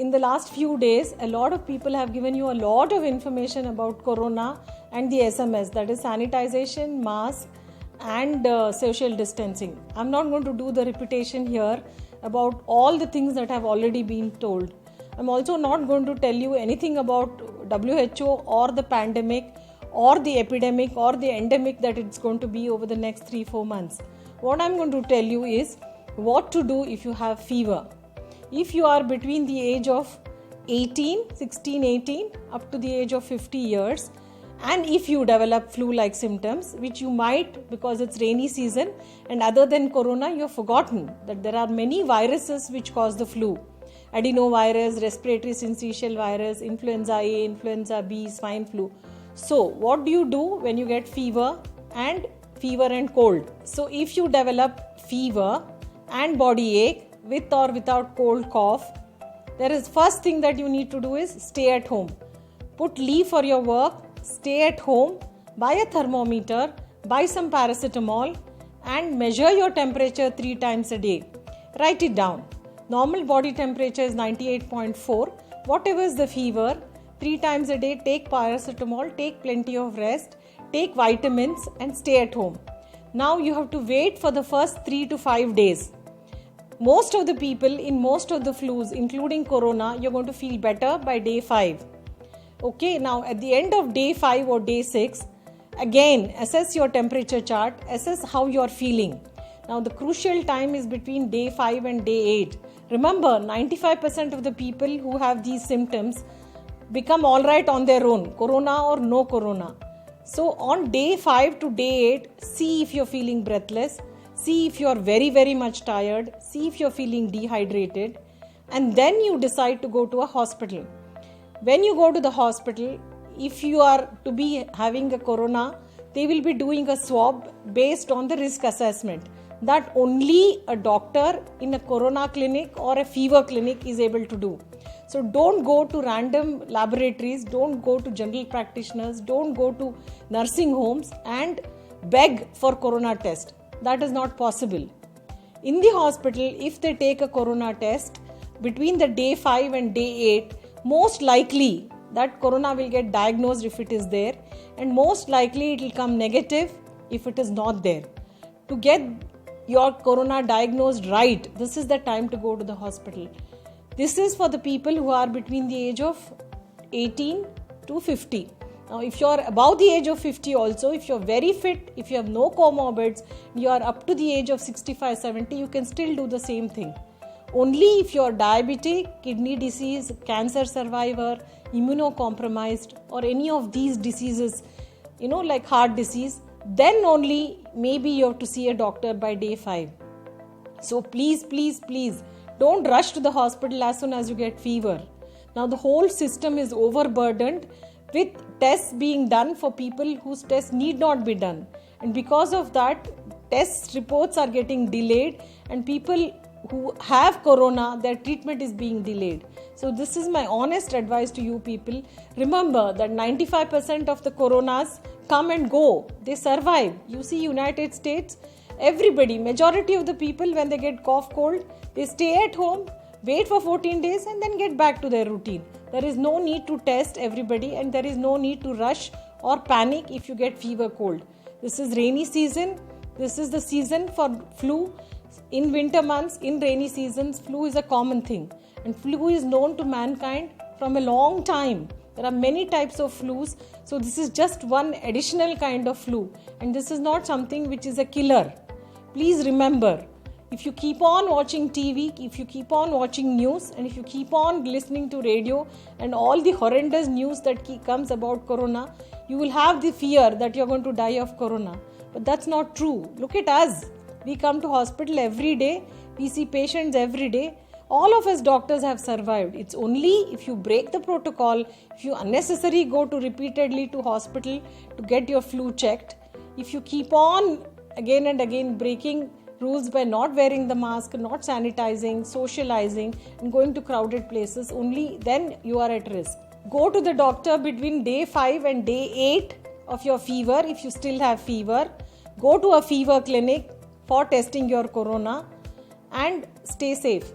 in the last few days, a lot of people have given you a lot of information about corona and the SMS, that is sanitization, mask and social distancing. I'm not going to do the repetition here about all the things that have already been told. I'm also not going to tell you anything about WHO or the pandemic or the epidemic or the endemic that it's going to be over the next 3-4 months. What I'm going to tell you is what to do if you have fever. If you are between the age of 16-18 up to the age of 50 years, and if you develop flu-like symptoms, which you might because it's rainy season, and other than corona, you have forgotten that there are many viruses which cause the flu. Adenovirus, respiratory syncytial virus, influenza A, influenza B, swine flu. So what do you do when you get fever and cold? So if you develop fever and body ache with or without cold cough, there is first thing that you need to do is stay at home. Put leave for your work, stay at home, buy a thermometer, buy some paracetamol and measure your temperature 3 times a day. Write it down. Normal body temperature is 98.4. Whatever is the fever, 3 times a day take paracetamol, take plenty of rest, take vitamins and stay at home. Now you have to wait for the first 3 to 5 days. Most of the people in most of the flus, including corona, you're going to feel better by day 5. Okay, now at the end of day 5 or day 6, again assess your temperature chart, assess how you're feeling. Now the crucial time is between day 5 and day 8. Remember, 95% of the people who have these symptoms become alright on their own, corona or no corona. So on day 5 to day 8, see if you're feeling breathless, see if you're very, very much tired, see if you're feeling dehydrated, and then you decide to go to a hospital. When you go to the hospital, if you are to be having a corona, they will be doing a swab based on the risk assessment that only a doctor in a corona clinic or a fever clinic is able to do. So don't go to random laboratories, don't go to general practitioners, don't go to nursing homes and beg for corona test. That is not possible. In the hospital, if they take a corona test between the day 5 and day 8, most likely that corona will get diagnosed if it is there, and most likely it will come negative if it is not there. To get your corona diagnosed right, this is the time to go to the hospital. This is for the people who are between the age of 18 to 50. Now, if you are above the age of 50 also, if you are very fit, if you have no comorbids, you are up to the age of 65, 70, you can still do the same thing. Only if you are diabetic, kidney disease, cancer survivor, immunocompromised or any of these diseases, like heart disease, then only maybe you have to see a doctor by day 5. So please, don't rush to the hospital as soon as you get fever. Now the whole system is overburdened with tests being done for people whose tests need not be done. And because of that, test reports are getting delayed and people who have corona, their treatment is being delayed. So this is my honest advice to you people. Remember that 95% of the coronas come and go. They survive. You see United States, everybody, majority of the people when they get cough cold, they stay at home, wait for 14 days and then get back to their routine. There is no need to test everybody and there is no need to rush or panic if you get fever cold. This is rainy season. This is the season for flu. In winter months, in rainy seasons, flu is a common thing. And flu is known to mankind from a long time. There are many types of flus. So this is just one additional kind of flu. And this is not something which is a killer. Please remember, if you keep on watching TV, if you keep on watching news, and if you keep on listening to radio and all the horrendous news that comes about corona, you will have the fear that you're going to die of corona. But that's not true. Look at us. We come to hospital every day. We see patients every day. All of us doctors have survived. It's only if you break the protocol, if you unnecessarily go to repeatedly to hospital to get your flu checked, if you keep on again and again breaking rules by not wearing the mask, not sanitizing, socializing and going to crowded places, only then you are at risk. Go to the doctor between day 5 and day 8 of your fever if you still have fever. Go to a fever clinic for testing your corona and stay safe.